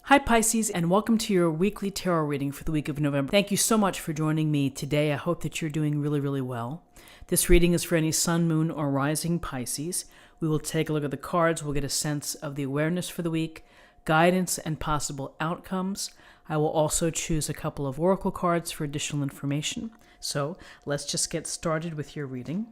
Hi Pisces, and welcome to your weekly tarot reading for the week of November. Thank you so much for joining me today. I hope that you're doing really well. This reading is for any sun, moon, or rising Pisces. We will take a look at the cards. We'll get a sense of the awareness for the week, guidance, and possible outcomes. I will also choose a couple of oracle cards for additional information. So let's just get started with your reading.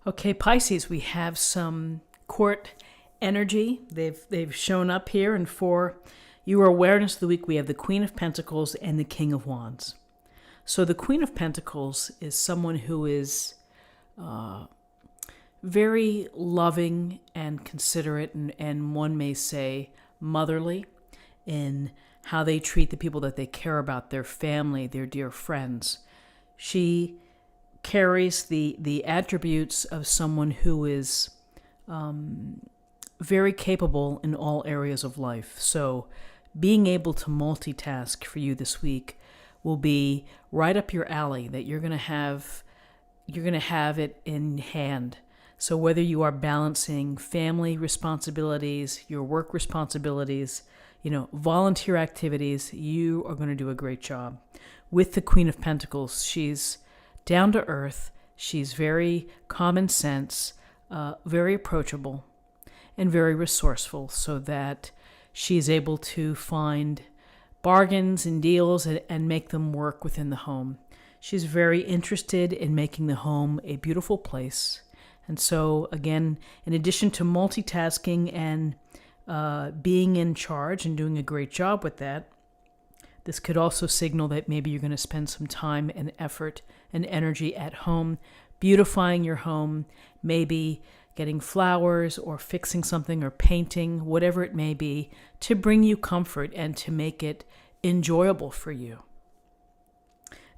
Okay, Pisces, we have some court energy. They've shown up here, and for your awareness of the week, we have the Queen of Pentacles and the King of Wands. So the Queen of Pentacles is someone who is very loving and considerate, and one may say motherly in how they treat the people that they care about, their family, their dear friends. She carries the attributes of someone who is very capable in all areas of life. So being able to multitask for you this week will be right up your alley, that you're going to have it in hand. So whether you are balancing family responsibilities, your work responsibilities, volunteer activities, you are going to do a great job. With the Queen of Pentacles, she's down to earth, she's very common sense, very approachable, and very resourceful, so that she's able to find bargains and deals and make them work within the home. She's very interested in making the home a beautiful place. And so, again, in addition to multitasking and being in charge and doing a great job with that, this could also signal that maybe you're going to spend some time and effort and energy at home, beautifying your home, maybe getting flowers or fixing something or painting, whatever it may be, to bring you comfort and to make it enjoyable for you.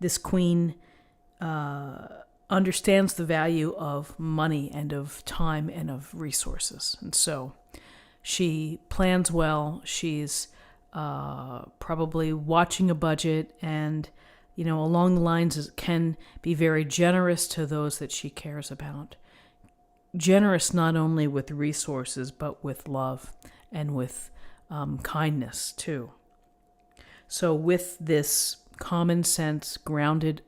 This queen understands the value of money and of time and of resources. And so she plans well. She's probably watching a budget and, along the lines can be very generous to those that she cares about. Generous not only with resources, but with love and with kindness too. So with this common sense, grounded,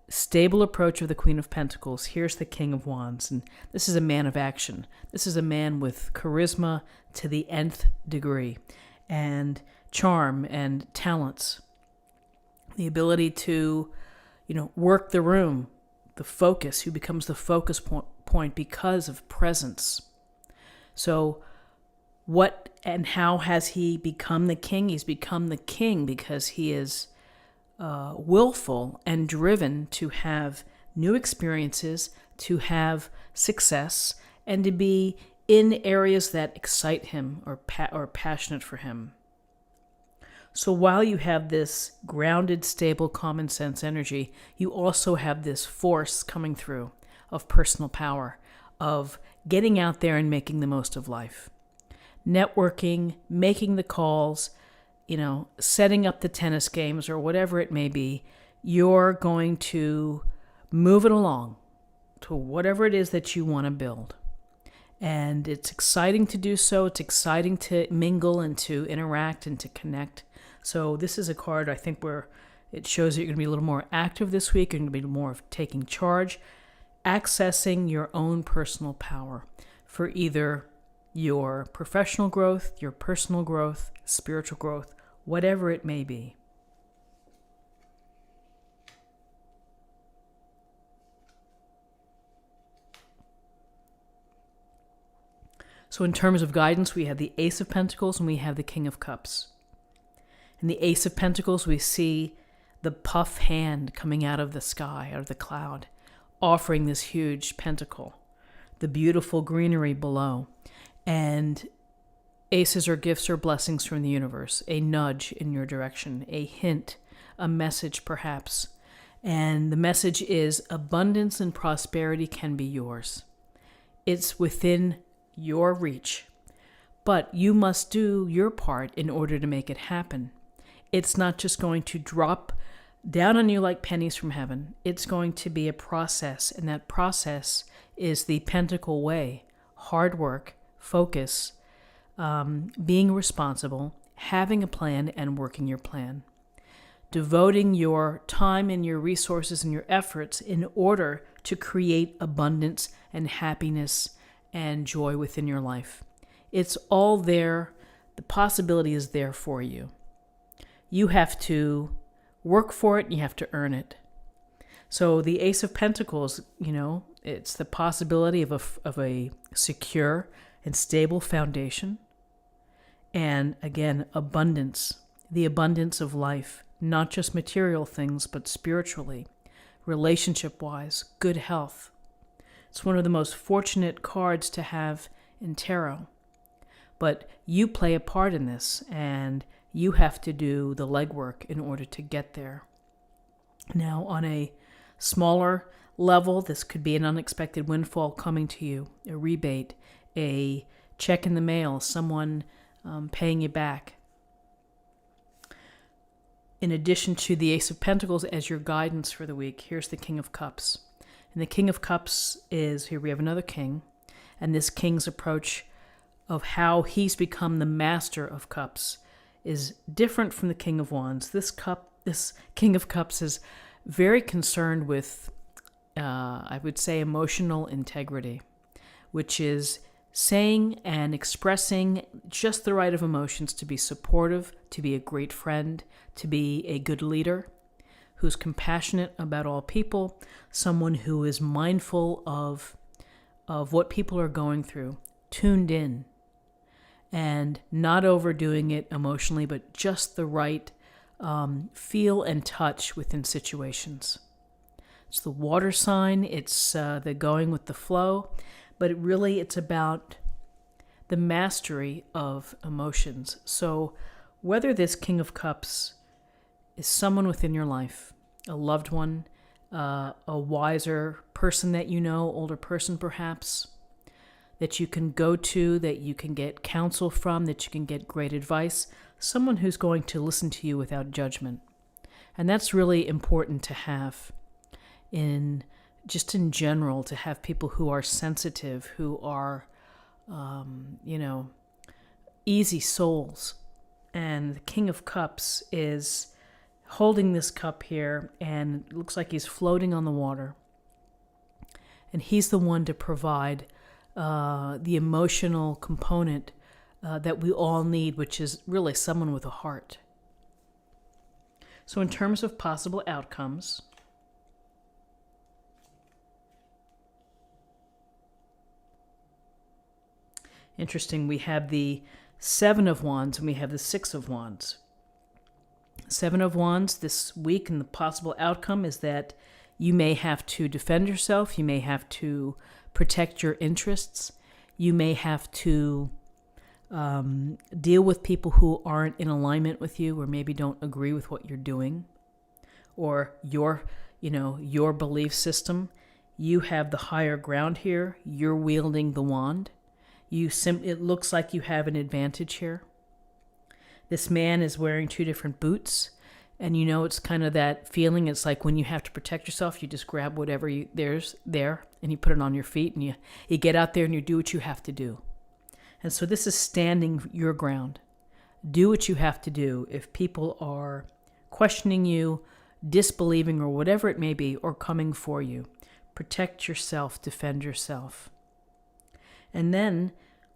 stable approach of the Queen of Pentacles, here's the King of Wands. And this is a man of action. This is a man with charisma to the nth degree, and charm and talents. The ability to, work the room, the focus, who becomes the focus point because of presence. So what and how has he become the king? He's become the king because he is willful and driven to have new experiences, to have success, and to be in areas that excite him or passionate for him. So while you have this grounded, stable, common sense energy, you also have this force coming through of personal power, of getting out there and making the most of life. Networking, making the calls, setting up the tennis games or whatever it may be, you're going to move it along to whatever it is that you want to build. And it's exciting to do so. It's exciting to mingle and to interact and to connect. So this is a card, I think, where it shows that you're going to be a little more active this week. You're going to be more of taking charge, accessing your own personal power for either your professional growth, your personal growth, spiritual growth, whatever it may be. So in terms of guidance, we have the Ace of Pentacles and we have the King of Cups. In the Ace of Pentacles, we see the puff hand coming out of the sky, out of the cloud, offering this huge pentacle, the beautiful greenery below. And aces are gifts or blessings from the universe, a nudge in your direction, a hint, a message perhaps. And the message is abundance and prosperity can be yours. It's within your reach, but you must do your part in order to make it happen. It's not just going to drop down on you like pennies from heaven. It's going to be a process, and that process is the Pentacle way: hard work, focus, being responsible, having a plan and working your plan. Devoting your time and your resources and your efforts in order to create abundance and happiness and joy within your life. It's all there. The possibility is there for you. You have to work for it and you have to earn it. So the Ace of Pentacles, it's the possibility of a secure and stable foundation. And again, abundance, the abundance of life, not just material things, but spiritually, relationship-wise, good health. It's one of the most fortunate cards to have in tarot. But you play a part in this, and you have to do the legwork in order to get there. Now, on a smaller level, this could be an unexpected windfall coming to you, a rebate, a check in the mail, someone paying you back. In addition to the Ace of Pentacles as your guidance for the week, here's the King of Cups. And the King of Cups is, here we have another king, and this king's approach of how he's become the master of cups is different from the King of Wands. This King of Cups is very concerned with, I would say, emotional integrity, which is saying and expressing just the right of emotions to be supportive, to be a great friend, to be a good leader, who's compassionate about all people, someone who is mindful of what people are going through, tuned in, and not overdoing it emotionally, but just the right feel and touch within situations. It's the water sign, it's the going with the flow, but it's about the mastery of emotions. So whether this King of Cups is someone within your life, a loved one, a wiser person that you know, older person perhaps, that you can go to, that you can get counsel from, that you can get great advice, someone who's going to listen to you without judgment. And that's really important to have in general, to have people who are sensitive, who are, easy souls. And the King of Cups is holding this cup here, and it looks like he's floating on the water. And he's the one to provide the emotional component that we all need, which is really someone with a heart. So in terms of possible outcomes, interesting, we have the Seven of Wands and we have the Six of Wands. Seven of Wands this week, and the possible outcome is that you may have to defend yourself, you may have to protect your interests, you may have to deal with people who aren't in alignment with you or maybe don't agree with what you're doing or your belief system. You have the higher ground here. You're wielding the wand. It looks like you have an advantage here. This man is wearing two different boots, and it's kind of that feeling. It's like when you have to protect yourself, you just grab whatever there's there and you put it on your feet, and you get out there and you do what you have to do. And so this is standing your ground. Do what you have to do. If people are questioning you, disbelieving, or whatever it may be, or coming for you, protect yourself, defend yourself. And then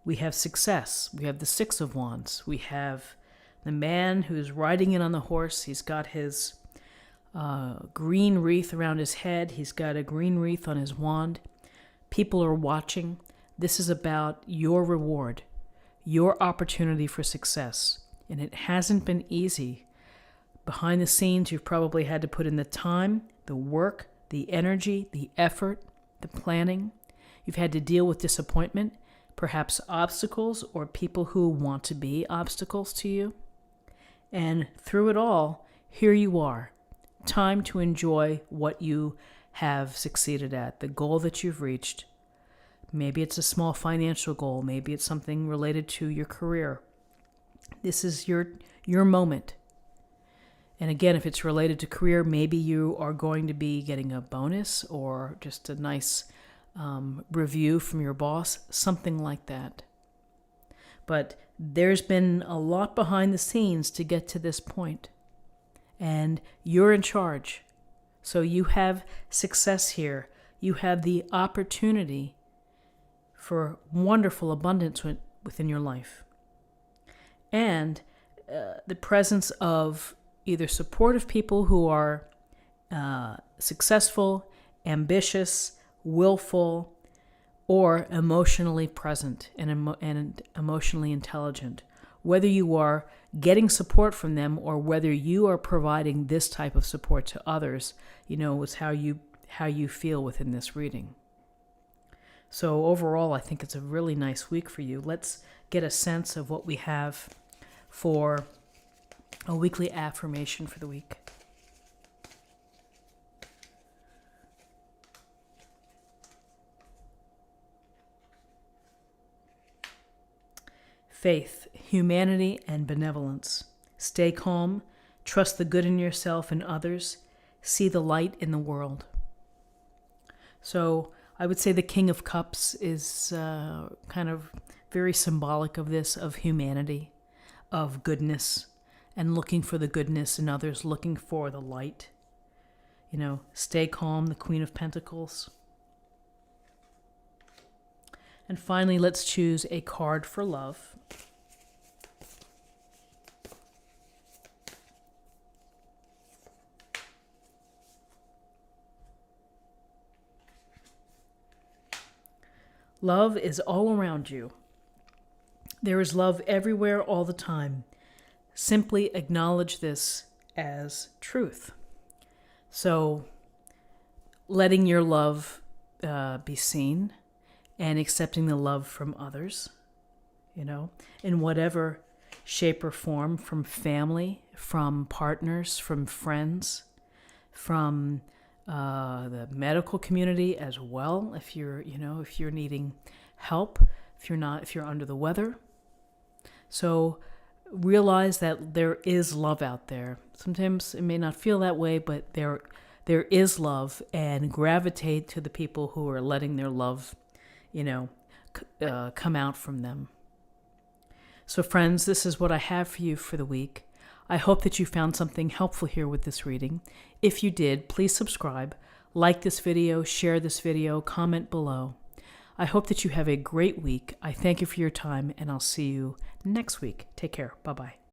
we have success. We have the Six of Wands. We have the man who's riding in on the horse. He's got his green wreath around his head. He's got a green wreath on his wand. People are watching. This is about your reward, your opportunity for success. And it hasn't been easy. Behind the scenes, you've probably had to put in the time, the work, the energy, the effort, the planning. You've had to deal with disappointment, perhaps obstacles or people who want to be obstacles to you. And through it all, here you are. Time to enjoy what you have succeeded at, the goal that you've reached. Maybe it's a small financial goal. Maybe it's something related to your career. This is your moment. And again, if it's related to career, maybe you are going to be getting a bonus or just a nice review from your boss, something like that. But there's been a lot behind the scenes to get to this point. And you're in charge. So you have success here. You have the opportunity for wonderful abundance within your life. And the presence of either supportive people who are successful, ambitious, willful, or emotionally present and emotionally intelligent. Whether you are getting support from them or whether you are providing this type of support to others, is how you feel within this reading. So overall, I think it's a really nice week for you. Let's get a sense of what we have for a weekly affirmation for the week. Faith, humanity, and benevolence. Stay calm, trust the good in yourself and others, see the light in the world. So I would say the King of Cups is kind of very symbolic of this, of humanity, of goodness, and looking for the goodness in others, looking for the light. Stay calm, the Queen of Pentacles. And finally, let's choose a card for love. Love is all around you. There is love everywhere all the time. Simply acknowledge this as truth. So, letting your love be seen and accepting the love from others, in whatever shape or form, from family, from partners, from friends, from the medical community as well. If you're needing help, if you're under the weather. So realize that there is love out there. Sometimes it may not feel that way, but there is love, and gravitate to the people who are letting their love, come out from them. So friends, this is what I have for you for the week. I hope that you found something helpful here with this reading. If you did, please subscribe, like this video, share this video, comment below. I hope that you have a great week. I thank you for your time, and I'll see you next week. Take care. Bye-bye.